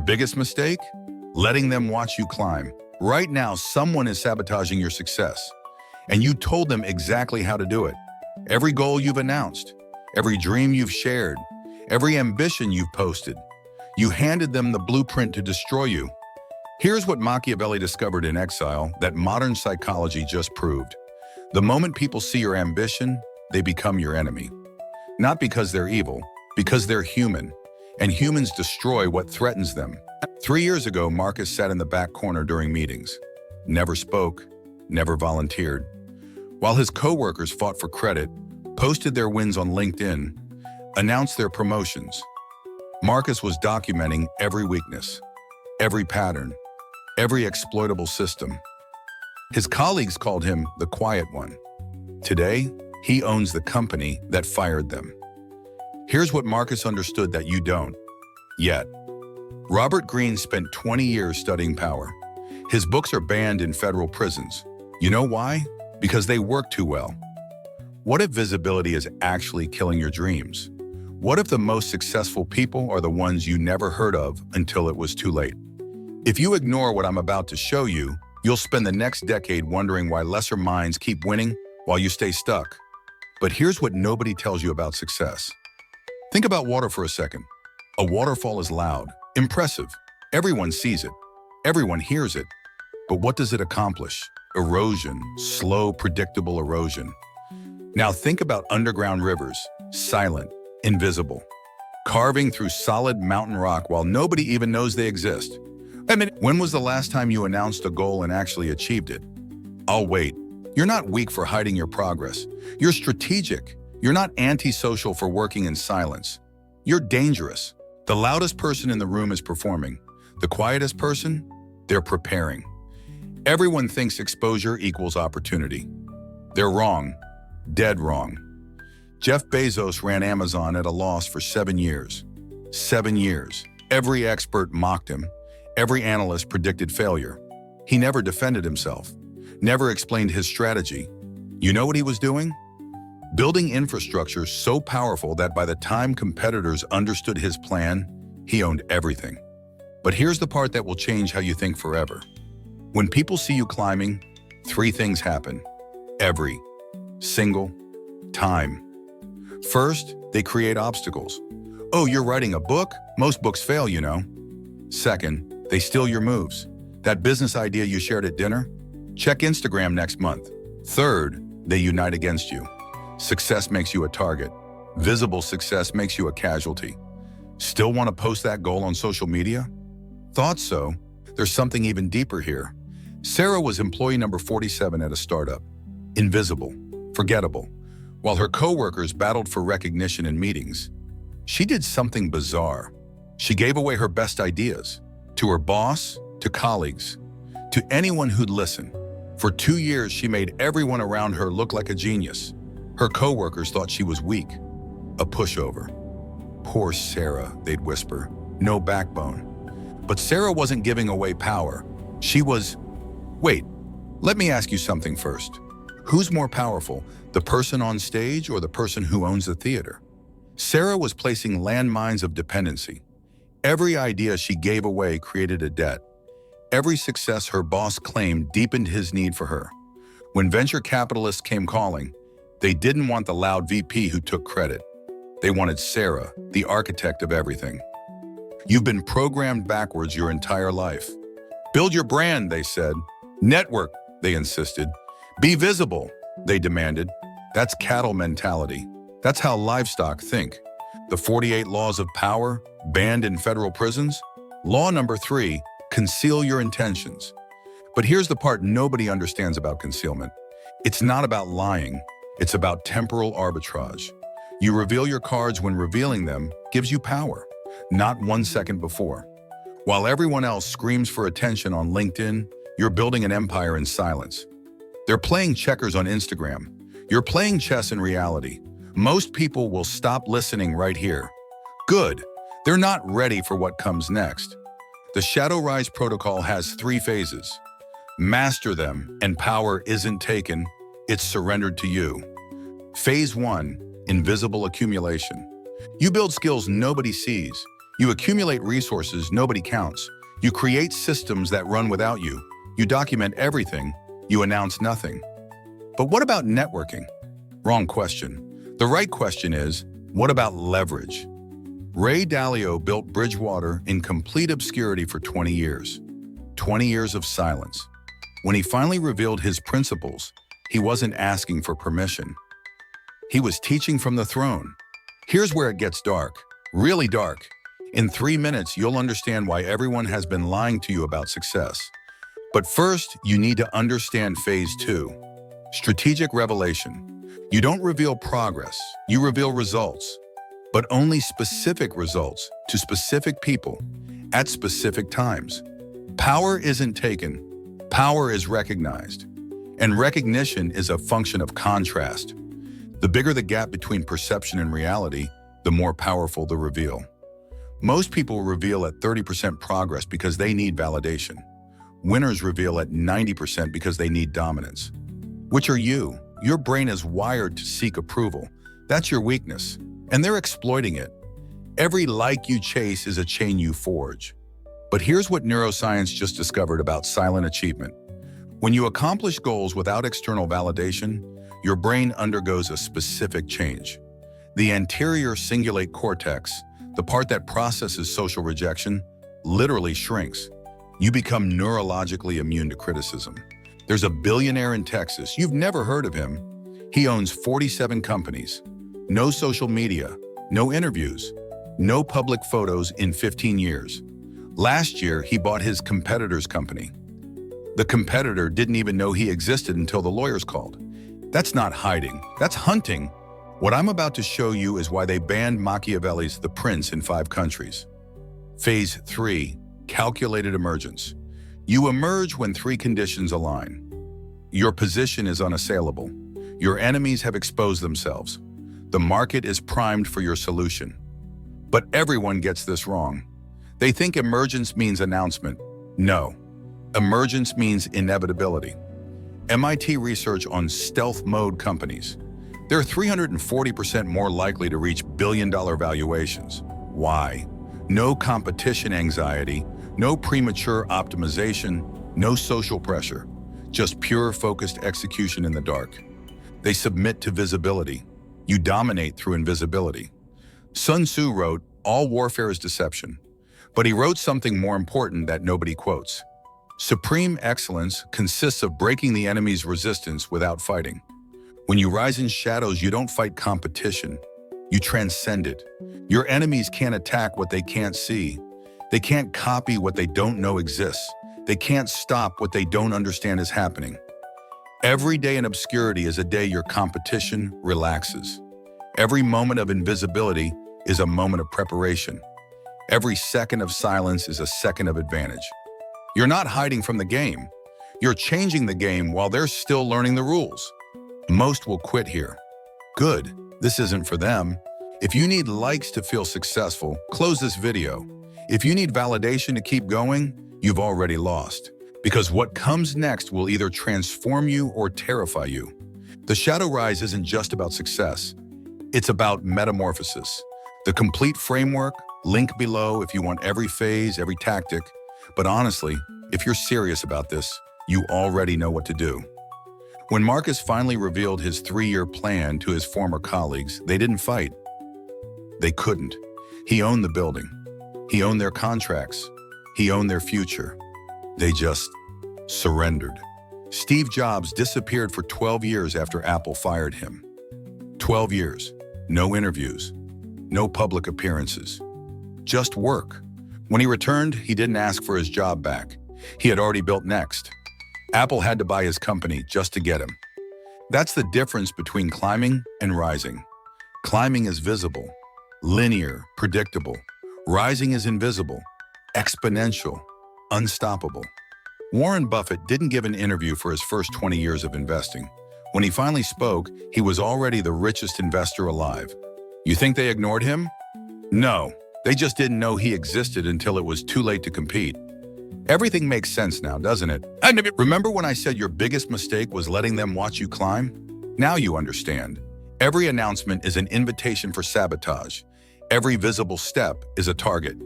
biggest mistake? Letting them watch you climb. Right now, someone is sabotaging your success, and you told them exactly how to do it. Every goal you've announced, every dream you've shared, every ambition you've posted, you handed them the blueprint to destroy you. Here's what Machiavelli discovered in exile that modern psychology just proved. The moment people see your ambition, they become your enemy. Not because they're evil, because they're human, and humans destroy what threatens them. 3 years ago, Marcus sat in the back corner during meetings. Never spoke, never volunteered. While his coworkers fought for credit, posted their wins on LinkedIn, announced their promotions, Marcus was documenting every weakness, every pattern, every exploitable system. His colleagues called him the quiet one. Today, he owns the company that fired them. Here's what Marcus understood that you don't yet. Robert Greene spent 20 years studying power. His books are banned in federal prisons. You know why? Because they work too well. What if visibility is actually killing your dreams? What if the most successful people are the ones you never heard of until it was too late? If you ignore what I'm about to show you, you'll spend the next decade wondering why lesser minds keep winning while you stay stuck. But here's what nobody tells you about success. Think about water for a second. A waterfall is loud, impressive. Everyone sees it. Everyone hears it. But what does it accomplish? Erosion, slow, predictable erosion. Now think about underground rivers, silent, invisible, carving through solid mountain rock while nobody even knows they exist. When was the last time you announced a goal and actually achieved it? I'll wait. You're not weak for hiding your progress. You're strategic. You're not antisocial for working in silence. You're dangerous. The loudest person in the room is performing. The quietest person, they're preparing. Everyone thinks exposure equals opportunity. They're wrong. Dead wrong. Jeff Bezos ran Amazon at a loss for 7 years. 7 years. Every expert mocked him. Every analyst predicted failure. He never defended himself. Never explained his strategy. You know what he was doing? Building infrastructure so powerful that by the time competitors understood his plan, he owned everything. But here's the part that will change how you think forever. When people see you climbing, 3 things happen. Every single time. First, they create obstacles. Oh, you're writing a book? Most books fail, you know. Second, they steal your moves. That business idea you shared at dinner? Check Instagram next month. Third, they unite against you. Success makes you a target. Visible success makes you a casualty. Still want to post that goal on social media? Thought so. There's something even deeper here. Sarah was employee number 47 at a startup. Invisible, forgettable. While her coworkers battled for recognition in meetings, she did something bizarre. She gave away her best ideas to her boss, to colleagues, to anyone who'd listen. For 2 years, she made everyone around her look like a genius. Her coworkers thought she was weak, a pushover. Poor Sarah, they'd whisper, no backbone. But Sarah wasn't giving away power. She was, wait, let me ask you something first. Who's more powerful, the person on stage or the person who owns the theater? Sarah was placing landmines of dependency. Every idea she gave away created a debt. Every success her boss claimed deepened his need for her. When venture capitalists came calling, they didn't want the loud VP who took credit. They wanted Sarah, the architect of everything. You've been programmed backwards your entire life. Build your brand, they said. Network, they insisted. Be visible, they demanded. That's cattle mentality. That's how livestock think. The 48 laws of power, banned in federal prisons. Law number 3, conceal your intentions. But here's the part nobody understands about concealment. It's not about lying. It's about temporal arbitrage. You reveal your cards when revealing them gives you power, not 1 second before. While everyone else screams for attention on LinkedIn, you're building an empire in silence. They're playing checkers on Instagram. You're playing chess in reality. Most people will stop listening right here. Good. They're not ready for what comes next. The Shadow Rise protocol has 3 phases. Master them, and power isn't taken, it's surrendered to you. Phase 1, invisible accumulation. You build skills nobody sees. You accumulate resources nobody counts. You create systems that run without you. You document everything. You announce nothing. But what about networking? Wrong question. The right question is, what about leverage? Ray Dalio built Bridgewater in complete obscurity for 20 years. 20 years of silence. When he finally revealed his principles, he wasn't asking for permission. He was teaching from the throne. Here's where it gets dark, really dark. In 3 minutes, you'll understand why everyone has been lying to you about success. But first, you need to understand phase 2. Strategic revelation. You don't reveal progress, you reveal results. But only specific results to specific people at specific times. Power isn't taken, power is recognized. And recognition is a function of contrast. The bigger the gap between perception and reality, the more powerful the reveal. Most people reveal at 30% progress because they need validation. Winners reveal at 90% because they need dominance. Which are you? Your brain is wired to seek approval. That's your weakness, and they're exploiting it. Every like you chase is a chain you forge. But here's what neuroscience just discovered about silent achievement. When you accomplish goals without external validation, your brain undergoes a specific change. The anterior cingulate cortex, the part that processes social rejection, literally shrinks. You become neurologically immune to criticism. There's a billionaire in Texas. You've never heard of him. He owns 47 companies. No social media, no interviews, no public photos in 15 years. Last year, he bought his competitor's company. The competitor didn't even know he existed until the lawyers called. That's not hiding, that's hunting. What I'm about to show you is why they banned Machiavelli's The Prince in 5 countries. Phase 3, calculated emergence. You emerge when 3 conditions align. Your position is unassailable. Your enemies have exposed themselves. The market is primed for your solution. But everyone gets this wrong. They think emergence means announcement. No. Emergence means inevitability. MIT research on stealth mode companies. They're 340% more likely to reach billion-dollar valuations. Why? No competition anxiety, no premature optimization, no social pressure, just pure focused execution in the dark. They submit to visibility. You dominate through invisibility. Sun Tzu wrote, "All warfare is deception." But he wrote something more important that nobody quotes. Supreme excellence consists of breaking the enemy's resistance without fighting. When you rise in shadows, you don't fight competition. You transcend it. Your enemies can't attack what they can't see. They can't copy what they don't know exists. They can't stop what they don't understand is happening. Every day in obscurity is a day your competition relaxes. Every moment of invisibility is a moment of preparation. Every second of silence is a second of advantage. You're not hiding from the game. You're changing the game while they're still learning the rules. Most will quit here. Good, this isn't for them. If you need likes to feel successful, close this video. If you need validation to keep going, you've already lost. Because what comes next will either transform you or terrify you. The Shadow Rise isn't just about success. It's about metamorphosis. The complete framework, link below if you want every phase, every tactic. But honestly, if you're serious about this, you already know what to do. When Marcus finally revealed his 3-year plan to his former colleagues, they didn't fight. They couldn't. He owned the building. He owned their contracts. He owned their future. They just surrendered. Steve Jobs disappeared for 12 years after Apple fired him. 12 years, no interviews, no public appearances, just work. When he returned, he didn't ask for his job back. He had already built Next. Apple had to buy his company just to get him. That's the difference between climbing and rising. Climbing is visible, linear, predictable. Rising is invisible, exponential, unstoppable. Warren Buffett didn't give an interview for his first 20 years of investing. When he finally spoke, he was already the richest investor alive. You think they ignored him? No, they just didn't know he existed until it was too late to compete. Everything makes sense now, doesn't it? Remember when I said your biggest mistake was letting them watch you climb? Now you understand. Every announcement is an invitation for sabotage. Every visible step is a target.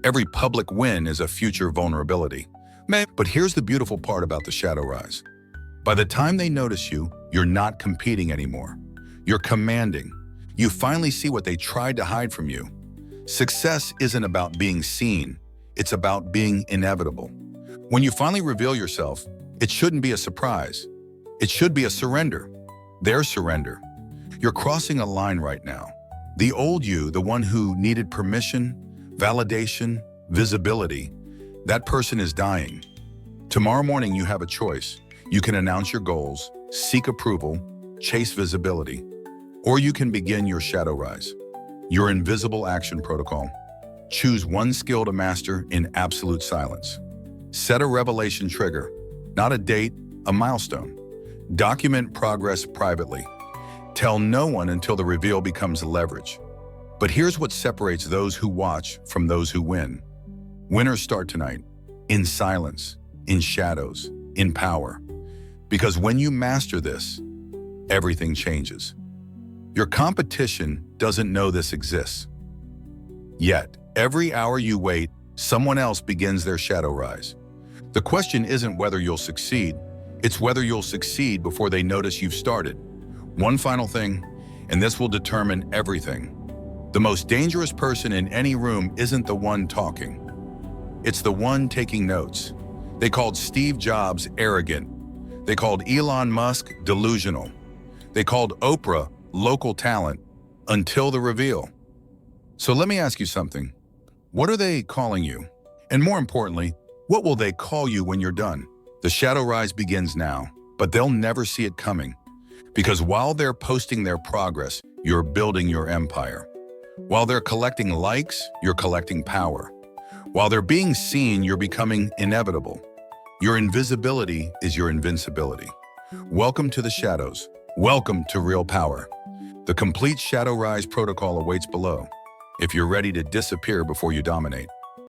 Every public win is a future vulnerability. But here's the beautiful part about the shadow rise. By the time they notice you, you're not competing anymore. You're commanding. You finally see what they tried to hide from you. Success isn't about being seen. It's about being inevitable. When you finally reveal yourself, it shouldn't be a surprise. It should be a surrender. Their surrender. You're crossing a line right now. The old you, the one who needed permission, validation, visibility, that person is dying. Tomorrow morning you have a choice. You can announce your goals, seek approval, chase visibility, or you can begin your shadow rise, your invisible action protocol. Choose one skill to master in absolute silence. Set a revelation trigger, not a date, a milestone. Document progress privately. Tell no one until the reveal becomes leverage. But here's what separates those who watch from those who win. Winners start tonight, in silence, in shadows, in power. Because when you master this, everything changes. Your competition doesn't know this exists. Yet, every hour you wait, someone else begins their shadow rise. The question isn't whether you'll succeed, it's whether you'll succeed before they notice you've started. One final thing, and this will determine everything. The most dangerous person in any room isn't the one talking. It's the one taking notes. They called Steve Jobs arrogant. They called Elon Musk delusional. They called Oprah local talent until the reveal. So let me ask you something. What are they calling you? And more importantly, what will they call you when you're done? The shadow rise begins now, but they'll never see it coming. Because while they're posting their progress, you're building your empire. While they're collecting likes, you're collecting power. While they're being seen, you're becoming inevitable. Your invisibility is your invincibility. Welcome to the shadows. Welcome to real power. The complete shadow rise protocol awaits below, if you're ready to disappear before you dominate.